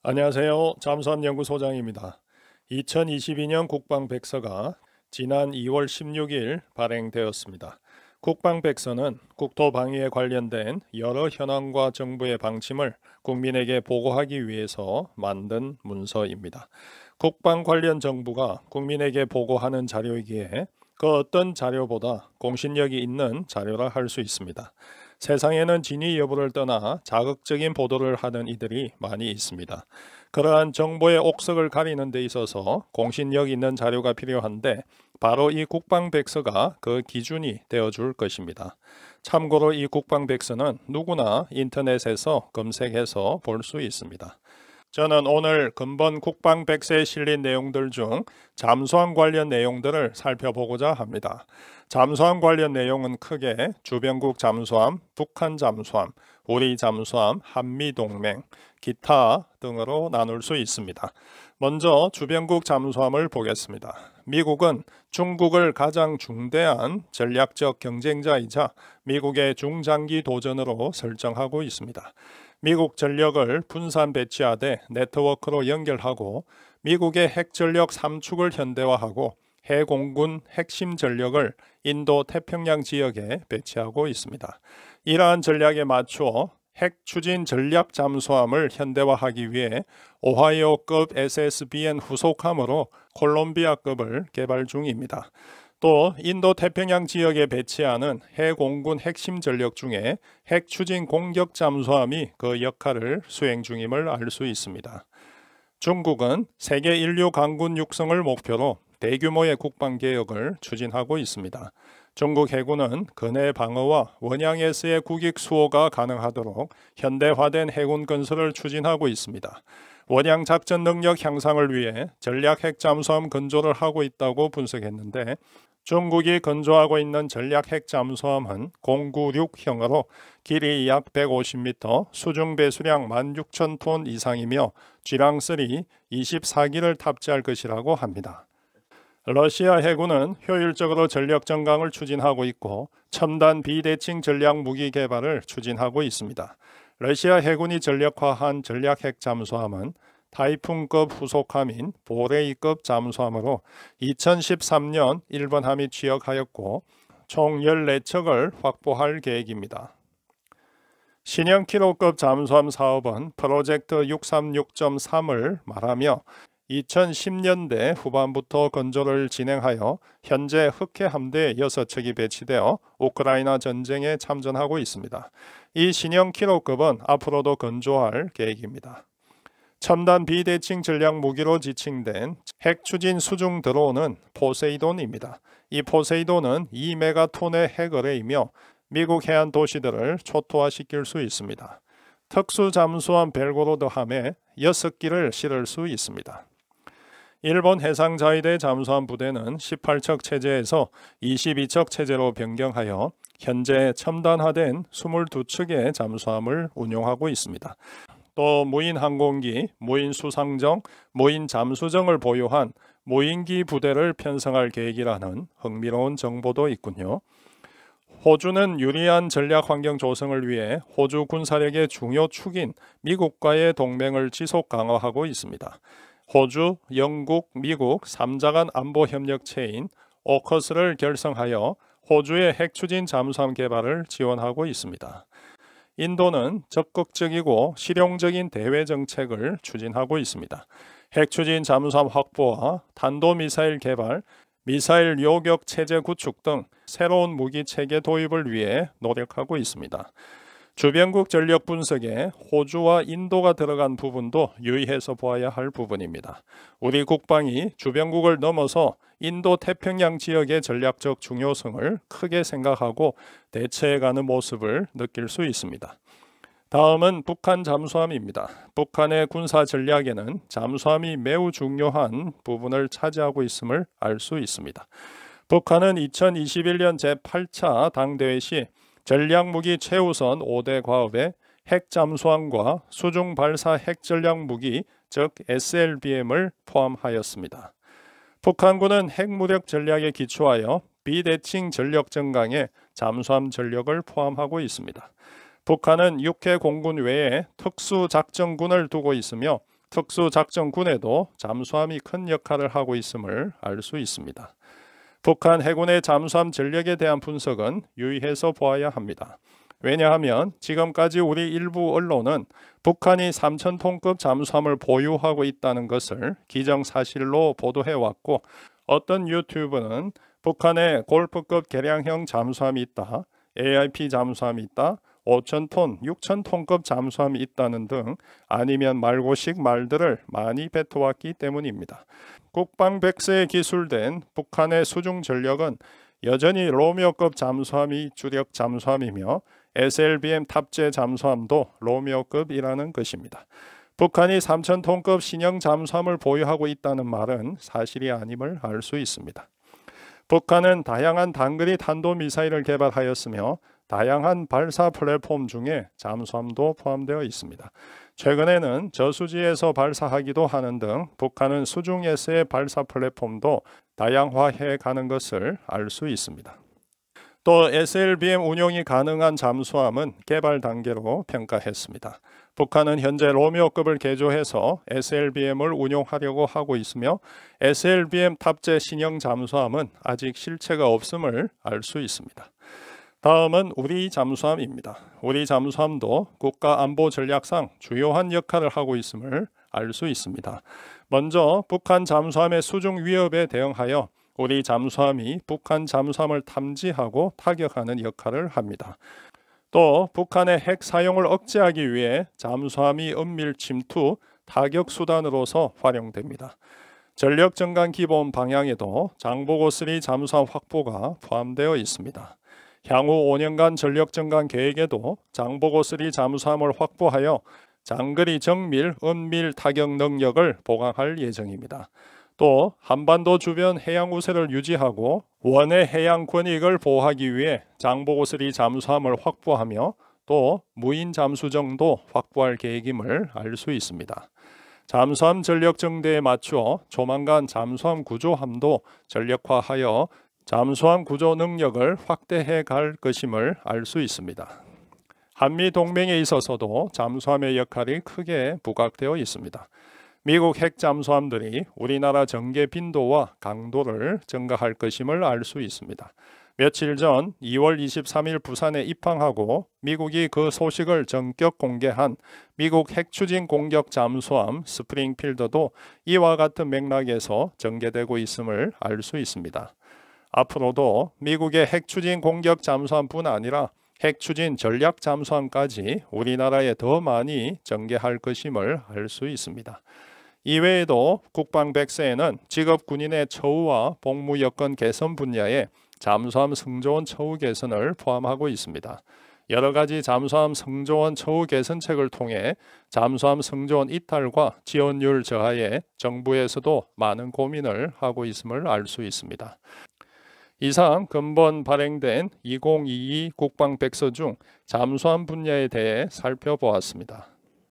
안녕하세요. 잠수함연구소장입니다. 2022년 국방백서가 지난 2월 16일 발행되었습니다. 국방백서는 국토방위에 관련된 여러 현황과 정부의 방침을 국민에게 보고하기 위해서 만든 문서입니다. 국방 관련 정부가 국민에게 보고하는 자료이기에 그 어떤 자료보다 공신력이 있는 자료라 할 수 있습니다. 세상에는 진위 여부를 떠나 자극적인 보도를 하는 이들이 많이 있습니다. 그러한 정보의 옥석을 가리는 데 있어서 공신력 있는 자료가 필요한데 바로 이 국방백서가 그 기준이 되어줄 것입니다. 참고로 이 국방백서는 누구나 인터넷에서 검색해서 볼 수 있습니다. 저는 오늘 근본 국방백서에 실린 내용들 중 잠수함 관련 내용들을 살펴보고자 합니다. 잠수함 관련 내용은 크게 주변국 잠수함, 북한 잠수함, 우리 잠수함, 한미동맹, 기타 등으로 나눌 수 있습니다. 먼저 주변국 잠수함을 보겠습니다. 미국은 중국을 가장 중대한 전략적 경쟁자이자 미국의 중장기 도전으로 설정하고 있습니다. 미국 전력을 분산 배치하되 네트워크로 연결하고 미국의 핵전력 3축을 현대화하고 해공군 핵심 전력을 인도 태평양 지역에 배치하고 있습니다. 이러한 전략에 맞추어 핵 추진 전략 잠수함을 현대화하기 위해 오하이오급 SSBN 후속함으로 콜롬비아급을 개발 중입니다. 또 인도 태평양 지역에 배치하는 해공군 핵심 전력 중에 핵 추진 공격 잠수함이 그 역할을 수행 중임을 알 수 있습니다. 중국은 세계 인류 강군 육성을 목표로 대규모의 국방개혁을 추진하고 있습니다. 중국 해군은 근해 방어와 원양에서의 국익 수호가 가능하도록 현대화된 해군 건설을 추진하고 있습니다. 원양 작전 능력 향상을 위해 전략 핵 잠수함 건조를 하고 있다고 분석했는데 중국이 건조하고 있는 전략 핵 잠수함은 096형으로 길이 약 150m, 수중 배수량 16,000톤 이상이며 쥐랑3 24기를 탑재할 것이라고 합니다. 러시아 해군은 효율적으로 전력 전강을 추진하고 있고 첨단 비대칭 전략 무기 개발을 추진하고 있습니다. 러시아 해군이 전력화한 전략 핵 잠수함은 타이푼급 후속함인 보레이급 잠수함으로 2013년 일본 함이 취역하였고 총 14척을 확보할 계획입니다. 신형 키로급 잠수함 사업은 프로젝트 636.3을 말하며 2010년대 후반부터 건조를 진행하여 현재 흑해 함대 6척이 배치되어 우크라이나 전쟁에 참전하고 있습니다. 이 신형 키로급은 앞으로도 건조할 계획입니다. 첨단 비대칭 전략 무기로 지칭된 핵 추진 수중 드론은 포세이돈입니다. 이 포세이돈은 2메가톤의 핵어뢰이며 미국 해안 도시들을 초토화시킬 수 있습니다. 특수 잠수함 벨고로드함에 6기를 실을 수 있습니다. 일본 해상자위대 잠수함 부대는 18척 체제에서 22척 체제로 변경하여 현재 첨단화된 22척의 잠수함을 운용하고 있습니다. 또 무인 항공기, 무인 수상정, 무인 잠수정을 보유한 무인기 부대를 편성할 계획이라는 흥미로운 정보도 있군요. 호주는 유리한 전략 환경 조성을 위해 호주 군사력의 중요 축인 미국과의 동맹을 지속 강화하고 있습니다. 호주, 영국, 미국 3자 간 안보 협력체인 오커스를 결성하여 호주의 핵 추진 잠수함 개발을 지원하고 있습니다. 인도는 적극적이고 실용적인 대외 정책을 추진하고 있습니다. 핵 추진 잠수함 확보와 탄도미사일 개발, 미사일 요격 체제 구축 등 새로운 무기 체계 도입을 위해 노력하고 있습니다. 주변국 전력 분석에 호주와 인도가 들어간 부분도 유의해서 보아야 할 부분입니다. 우리 국방이 주변국을 넘어서 인도 태평양 지역의 전략적 중요성을 크게 생각하고 대처해가는 모습을 느낄 수 있습니다. 다음은 북한 잠수함입니다. 북한의 군사 전략에는 잠수함이 매우 중요한 부분을 차지하고 있음을 알 수 있습니다. 북한은 2021년 제8차 당대회 시 전략무기 최우선 5대 과업에 핵 잠수함과 수중 발사 핵 전략무기 즉 SLBM을 포함하였습니다. 북한군은 핵무력 전략에 기초하여 비대칭 전력 전강에 잠수함 전력을 포함하고 있습니다. 북한은 육해 공군 외에 특수작전군을 두고 있으며 특수작전군에도 잠수함이 큰 역할을 하고 있음을 알 수 있습니다. 북한 해군의 잠수함 전력에 대한 분석은 유의해서 보아야 합니다. 왜냐하면 지금까지 우리 일부 언론은 북한이 3,000톤급 잠수함을 보유하고 있다는 것을 기정사실로 보도해왔고, 어떤 유튜브는 북한에 골프급 개량형 잠수함이 있다, AIP 잠수함이 있다, 5,000톤, 6,000톤급 잠수함이 있다는 등 아니면 말고식 말들을 많이 뱉어왔기 때문입니다. 국방백서에 기술된 북한의 수중 전력은 여전히 로미오급 잠수함이 주력 잠수함이며 SLBM 탑재 잠수함도 로미오급이라는 것입니다. 북한이 3,000톤급 신형 잠수함을 보유하고 있다는 말은 사실이 아님을 알 수 있습니다. 북한은 다양한 단거리 탄도미사일을 개발하였으며 다양한 발사 플랫폼 중에 잠수함도 포함되어 있습니다. 최근에는 저수지에서 발사하기도 하는 등 북한은 수중에서의 발사 플랫폼도 다양화해 가는 것을 알 수 있습니다. 또 SLBM 운용이 가능한 잠수함은 개발 단계로 평가했습니다. 북한은 현재 로미오급을 개조해서 SLBM을 운용하려고 하고 있으며 SLBM 탑재 신형 잠수함은 아직 실체가 없음을 알 수 있습니다. 다음은 우리 잠수함입니다. 우리 잠수함도 국가 안보 전략상 주요한 역할을 하고 있음을 알 수 있습니다. 먼저 북한 잠수함의 수중 위협에 대응하여 우리 잠수함이 북한 잠수함을 탐지하고 타격하는 역할을 합니다. 또 북한의 핵 사용을 억제하기 위해 잠수함이 은밀 침투, 타격 수단으로서 활용됩니다. 전력 증강 기본 방향에도 장보고3 잠수함 확보가 포함되어 있습니다. 향후 5년간 전력 증강 계획에도 장보고3 잠수함을 확보하여 장거리 정밀, 은밀 타격 능력을 보강할 예정입니다. 또 한반도 주변 해양 우세를 유지하고 원의 해양 권익을 보호하기 위해 장보고3 잠수함을 확보하며 또 무인 잠수정도 확보할 계획임을 알 수 있습니다. 잠수함 전력 증대에 맞추어 조만간 잠수함 구조함도 전력화하여 잠수함 구조 능력을 확대해 갈 것임을 알 수 있습니다. 한미 동맹에 있어서도 잠수함의 역할이 크게 부각되어 있습니다. 미국 핵 잠수함들이 우리나라 전개 빈도와 강도를 증가할 것임을 알 수 있습니다. 며칠 전 2월 23일 부산에 입항하고 미국이 그 소식을 전격 공개한 미국 핵추진 공격 잠수함 스프링필더도 이와 같은 맥락에서 전개되고 있음을 알 수 있습니다. 앞으로도 미국의 핵추진 공격 잠수함뿐 아니라 핵추진 전략 잠수함까지 우리나라에 더 많이 전개할 것임을 알 수 있습니다. 이외에도 국방백서에는 직업 군인의 처우와 복무 여건 개선 분야에 잠수함 승조원 처우 개선을 포함하고 있습니다. 여러 가지 잠수함 승조원 처우 개선책을 통해 잠수함 승조원 이탈과 지원율 저하에 정부에서도 많은 고민을 하고 있음을 알 수 있습니다. 이상 근본 발행된 2022 국방백서 중 잠수함 분야에 대해 살펴보았습니다.